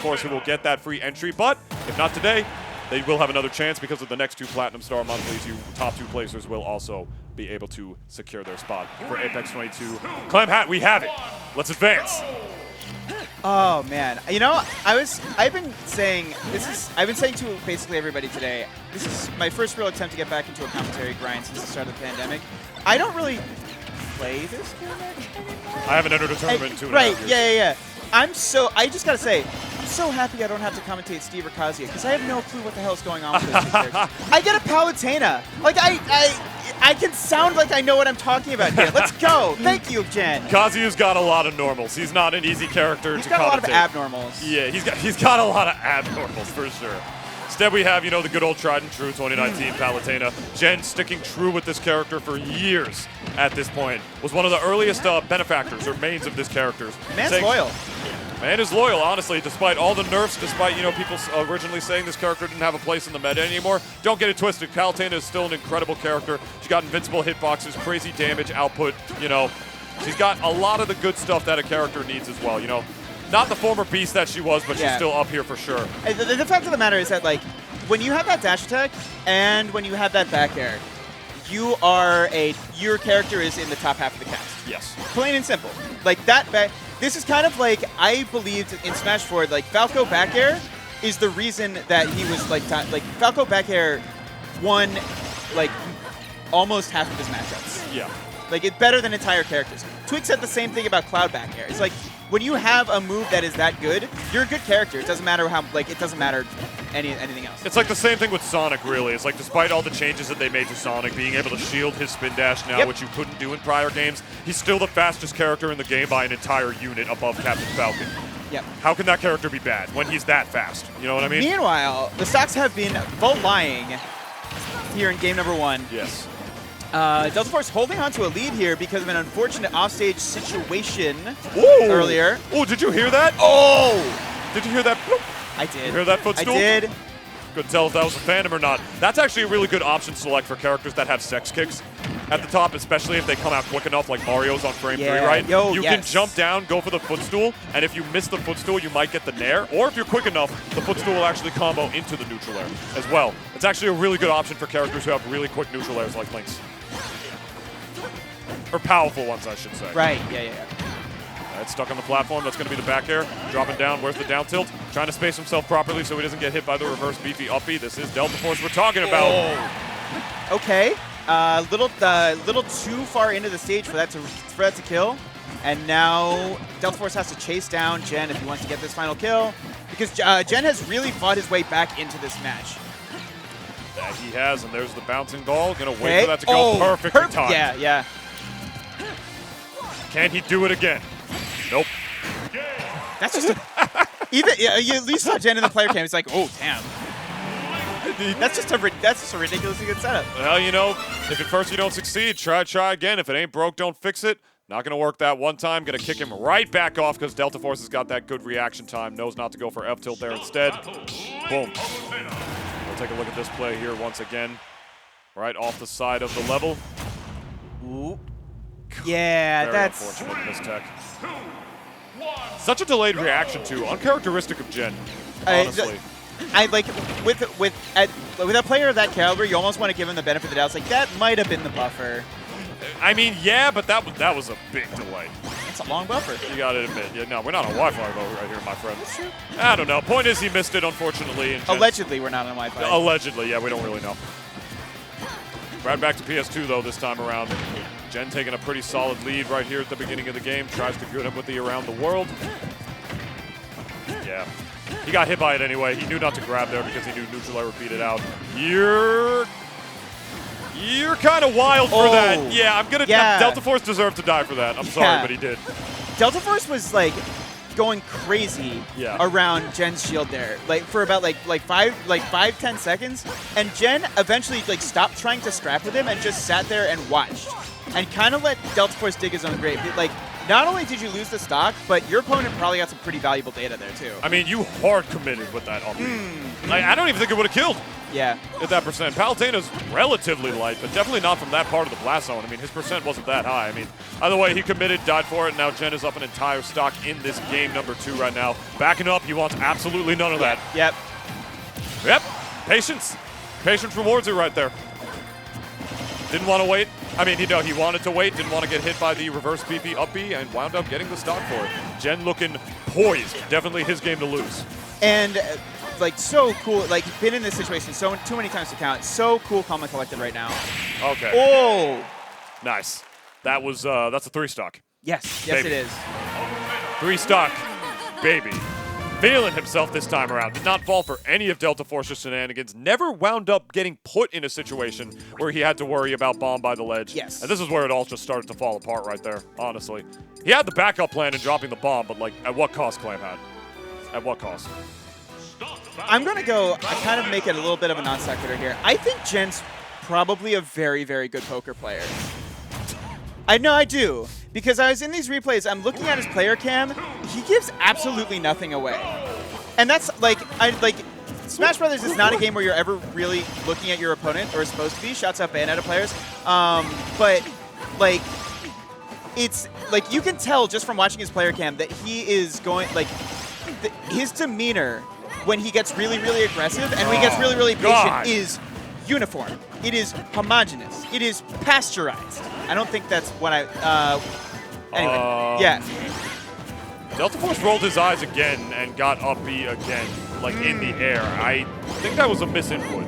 course, who will get that free entry. But if not today, they will have another chance because of the next 2 Platinum Star monthlies. Top 2 placers will also be able to secure their spot for Apex 22. Clem Hat, we have it. Let's advance. Oh man, you know, I've been saying to basically everybody today, this is my first real attempt to get back into a commentary grind since the start of the pandemic. I don't really play this game anymore. I haven't entered a tournament in 2.5 years. Right, yeah. I just gotta say, I'm so happy I don't have to commentate Steve or Kazuya, because I have no clue what the hell's going on with those two characters. I get a Palutena. Like, I can sound like I know what I'm talking about here. Let's go. Thank you, Jen. Kazuya's got a lot of normals. He's not an easy character to commentate. He's got a lot of abnormals. Yeah, he's got a lot of abnormals for sure. Instead, we have, you know, the good old tried and true 2019 Palutena. Jen sticking true with this character for years at this point. Was one of the earliest benefactors or mains of this character. Man's loyal. Man is loyal, honestly, despite all the nerfs, despite, you know, people originally saying this character didn't have a place in the meta anymore. Don't get it twisted. Palutena is still an incredible character. She's got invincible hitboxes, crazy damage output, you know. She's got a lot of the good stuff that a character needs as well, you know. Not the former beast that she was, but she's still up here for sure. The fact of the matter is that, like, when you have that dash attack and when you have that back air, your character is in the top half of the cast. Yes. Plain and simple. Like, this is kind of like, I believed in Smash 4, like, Falco back air is the reason that he was, like Falco back air won, like, almost half of his matchups. Yeah. Like, it's better than entire characters. Twig said the same thing about Cloud back air. It's like, when you have a move that is that good, you're a good character. It doesn't matter how, like, it doesn't matter anything else. It's like the same thing with Sonic, really. It's like, despite all the changes that they made to Sonic, being able to shield his spin dash now, which you couldn't do in prior games, he's still the fastest character in the game by an entire unit above Captain Falcon. Yep. How can that character be bad when he's that fast? You know what I mean? Meanwhile, the stocks have been full lying here in game number 1. Yes. Deltaforce holding on to a lead here because of an unfortunate offstage situation earlier. Oh, did you hear that? Oh! Did you hear that? Bloop? I did. You hear that footstool? I did. Couldn't tell if that was a phantom or not. That's actually a really good option select for characters that have sex kicks at the top, especially if they come out quick enough like Mario's on frame 3, right? You can jump down, go for the footstool, and if you miss the footstool, you might get the nair, or if you're quick enough, the footstool will actually combo into the neutral air as well. It's actually a really good option for characters who have really quick neutral airs like Link's. Or powerful ones, I should say. Right, yeah. It's stuck on the platform. That's going to be the back air. Dropping down. Where's the down tilt? Trying to space himself properly so he doesn't get hit by the reverse beefy uppy. This is Deltaforce we're talking about. Oh. Okay. Little too far into the stage for that to kill. And now Deltaforce has to chase down Jen if he wants to get this final kill. Because Jen has really fought his way back into this match. That he has, and there's the bouncing ball. Gonna wait for that to go perfectly timed. Yeah. Can he do it again? Nope. That's just you at least saw Jen in the player cam. It's like, oh damn. That's just a ridiculously good setup. Well, you know, if at first you don't succeed, try again. If it ain't broke, don't fix it. Not gonna work that one time. Gonna kick him right back off because Deltaforce has got that good reaction time. Knows not to go for F tilt there instead. Boom. We'll take a look at this play here once again. Right off the side of the level. Ooh. Yeah, Very that's unfortunate mistech. Such a delayed reaction too, uncharacteristic of Jen. Honestly, I like with a player of that caliber, you almost want to give him the benefit of the doubt. It's like that might have been the buffer. I mean, yeah, but that was a big delay. It's a long buffer. You gotta admit, yeah, no, we're not on Wi-Fi though right here, my friend. I don't know. Point is, he missed it, unfortunately. And allegedly, we're not on Wi-Fi. Allegedly, yeah, we don't really know. Right back to PS2 though this time around. Jen taking a pretty solid lead right here at the beginning of the game. Tries to get him with the around the world. Yeah. He got hit by it anyway. He knew not to grab there because he knew neutral air would beat it out. You're kind of wild for that. Yeah, I'm gonna. Deltaforce deserved to die for that. I'm sorry, but he did. Deltaforce was like going crazy around Jen's shield there, like for about like 5-10 seconds, and Jen eventually like stopped trying to scrap with him and just sat there and watched, and kind of let Deltaforce dig his own grave. Like not only did you lose the stock, but your opponent probably got some pretty valuable data there, too. I mean, you hard committed with that up B. Like, I don't even think it would have killed. Yeah. At that percent. Palutena's relatively light, but definitely not from that part of the blast zone. I mean, his percent wasn't that high. I mean, either way, he committed, died for it, and now Jen is up an entire stock in this game number 2 right now. Backing up, he wants absolutely none of that. Yep. Yep. Patience. Patience rewards it right there. Didn't want to wait. I mean, he wanted to wait, didn't want to get hit by the reverse PP up B, and wound up getting the stock for it. Jen looking poised. Definitely his game to lose. And, like, so cool. Like, been in this situation too many times to count. So cool, calm, and collected right now. Okay. Oh! Nice. That was, that's a 3 stock. Yes. Yes, Baby. it is. 3 stock, baby. Feeling himself this time around. Did not fall for any of Deltaforce's shenanigans. Never wound up getting put in a situation where he had to worry about bomb by the ledge. Yes. And this is where it all just started to fall apart right there, honestly. He had the backup plan in dropping the bomb, but, like, at what cost, Clamhat? At what cost? I'm going to go, I kind of make it a little bit of a non sequitur here. I think Jen's probably a very, very good poker player. I know I do. Because I was in these replays, I'm looking at his player cam, he gives absolutely nothing away. And that's, like, Smash Brothers is not a game where you're ever really looking at your opponent, or supposed to be. Shouts out Bayonetta players. But, like, it's, like, you can tell just from watching his player cam that he is going, like, his demeanor when he gets really, really aggressive and when he gets really, really patient is uniform. It is homogenous. It is pasteurized. I don't think that's what I... anyway, yeah. Deltaforce rolled his eyes again and got up B again, like in the air. I think that was a misinput.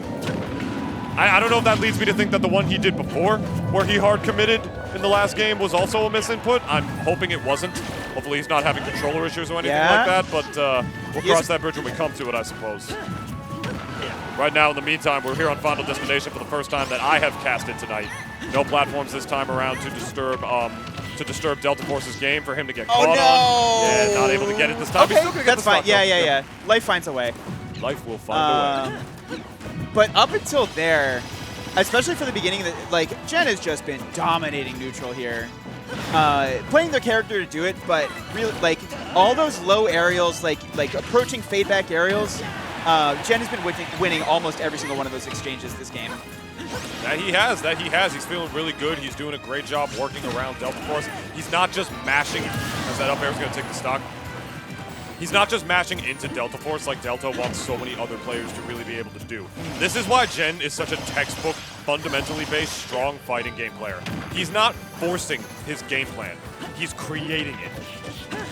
I don't know if that leads me to think that the one he did before, where he hard committed in the last game, was also a misinput. I'm hoping it wasn't. Hopefully he's not having controller issues or anything like that, but we'll cross that bridge when we come to it, I suppose. Right now, in the meantime, we're here on Final Destination for the first time that I have casted tonight. No platforms this time around to disturb Deltaforce's game for him to get caught on. Yeah, not able to get it this time. Okay, that's fine. Yeah. Life finds a way. Life will find a way. But up until there, especially for the beginning, like, Jen has just been dominating neutral here. Playing their character to do it, but really, like, all those low aerials, like approaching fade back aerials, Jen has been winning almost every single one of those exchanges this game. That he has. He's feeling really good. He's doing a great job working around Deltaforce. He's not just mashing, as that up air is going to take the stock. He's not just mashing into Deltaforce like Delta wants so many other players to really be able to do. This is why Jen is such a textbook, fundamentally based, strong fighting game player. He's not forcing his game plan. He's creating it.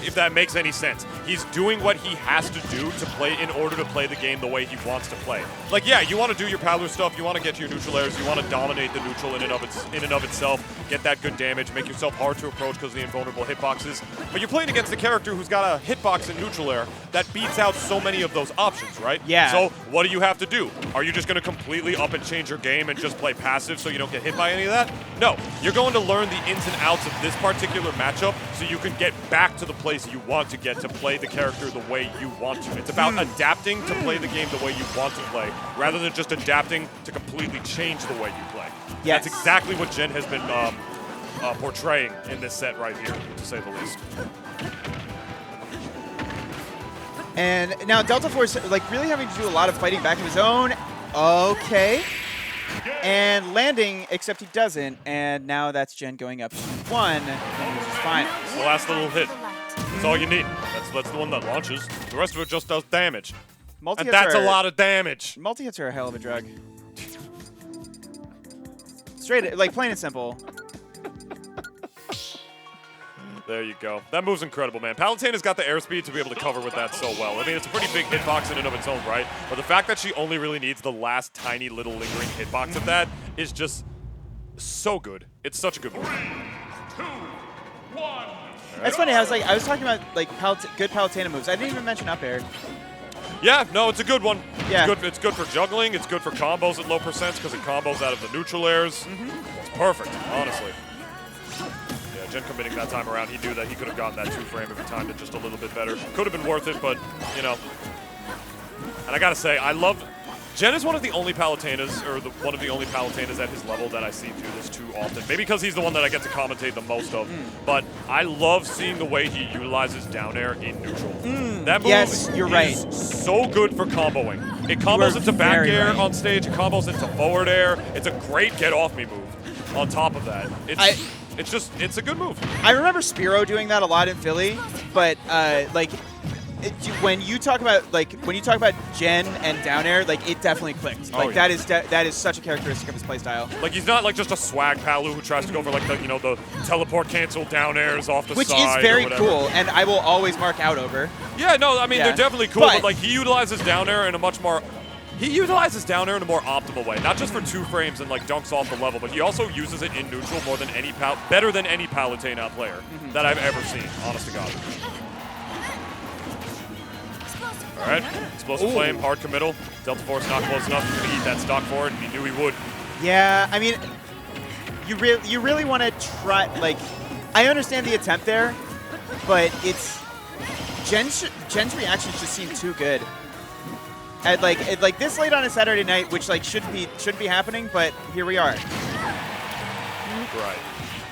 If that makes any sense. He's doing what he has to do to play in order to play the game the way he wants to play. Like, yeah, you want to do your Palu stuff, you want to get to your neutral airs, you want to dominate the neutral in and of itself, get that good damage, make yourself hard to approach because of the invulnerable hitboxes. But you're playing against a character who's got a hitbox in neutral air that beats out so many of those options, right? Yeah. So what do you have to do? Are you just going to completely up and change your game and just play passive so you don't get hit by any of that? No. You're going to learn the ins and outs of this particular matchup so you can get back to the place you want to get to play the character the way you want to. It's about adapting to play the game the way you want to play, rather than just adapting to completely change the way you play. Yes. That's exactly what Jen has been portraying in this set right here, to say the least. And now Deltaforce, like, really having to do a lot of fighting back of his own. Okay. And landing, except he doesn't. And now that's Jen going up 1, which is fine. It's the last little hit. That's all you need. That's the one that launches. The rest of it just does damage. And that's a lot of damage. Multi-hits are a hell of a drug. Straight, like, plain and simple. There you go. That move's incredible, man. Palutena's got the airspeed to be able to cover with that so well. I mean, it's a pretty big hitbox in and of its own right, but the fact that she only really needs the last tiny little lingering hitbox of that is just so good. It's such a good move. 3, 2, 1. That's funny. I was talking about, like, good Palutena moves. I didn't even mention up air. Yeah, no, it's a good one. Yeah. It's good for juggling. It's good for combos at low percents because it combos out of the neutral airs. It's perfect, honestly. Yeah, Jen committing that time around, he knew that he could have gotten that 2-frame if he timed it just a little bit better. Could have been worth it, but, you know. And I got to say, I love Jen is one of the only Palutenas, or one of the only Palutenas at his level that I see do this too often. Maybe because he's the one that I get to commentate the most of. But I love seeing the way he utilizes down air in neutral. That move is so good for comboing. It combos into back air on stage, it combos into forward air. It's a great get off me move on top of that. It's a good move. I remember Spiro doing that a lot in Philly, but like when you talk about Jen and down air, like it definitely clicked. Like that is such a characteristic of his playstyle. Like he's not like just a swag Palu who tries to go for like the the teleport cancel down airs off the Which side. Which is very cool, and I will always mark out over. Yeah, no, I mean they're definitely cool, but like he utilizes down air in a much more optimal way. Not just for 2 frames and like dunks off the level, but he also uses it in neutral more than better than any Palutena player that I've ever seen, honest to God. All right, explosive flame, hard committal. Deltaforce not close enough to eat that stock forward. He knew he would. Yeah, I mean, you really want to try. Like, I understand the attempt there, but it's Jen's reactions just seem too good. At like this late on a Saturday night, which like should be happening, but here we are. Right.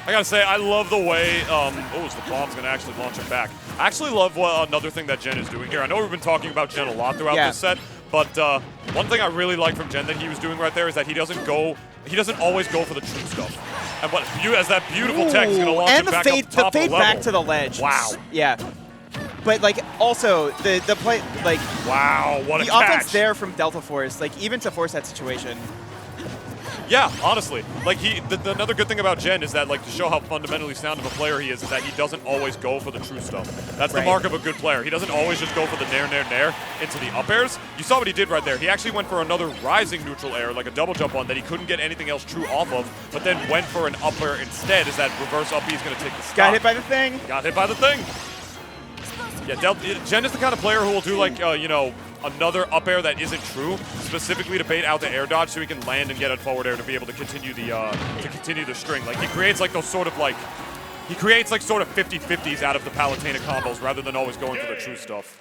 I gotta say, I love the way, the bomb's gonna actually launch it back. I actually love another thing that Jen is doing here. I know we've been talking about Jen a lot throughout this set, but one thing I really like from Jen that he was doing right there is that he doesn't always go for the true stuff. And as that beautiful tech is gonna launch it back up the top of the level. And the fade back to the ledge. Wow. Yeah. But like also the play like wow, what a the catch. offense there from Deltaforce, like even to force that situation. Yeah, honestly. Like another good thing about Jen is that like to show how fundamentally sound of a player he is that he doesn't always go for the true stuff. That's the mark of a good player. He doesn't always just go for the nair into the up airs. You saw what he did right there. He actually went for another rising neutral air, like a double jump one that he couldn't get anything else true off of, but then went for an up air instead as that reverse up B is going to take the stock. Got hit by the thing. Got hit by the thing. Yeah, Jen is the kind of player who will do like, another up air that isn't true, specifically to bait out the air dodge so he can land and get a forward air to be able to continue the string. Like he creates like those sort of 50-50s out of the Palutena combos rather than always going for the true stuff.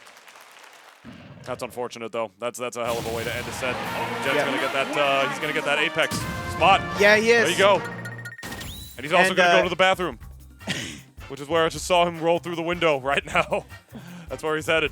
That's unfortunate though. That's a hell of a way to end a set. Jen's gonna get that. He's gonna get that apex spot. Yeah, he is. There you go. And he's also gonna go to the bathroom, which is where I just saw him roll through the window right now. That's where he's headed.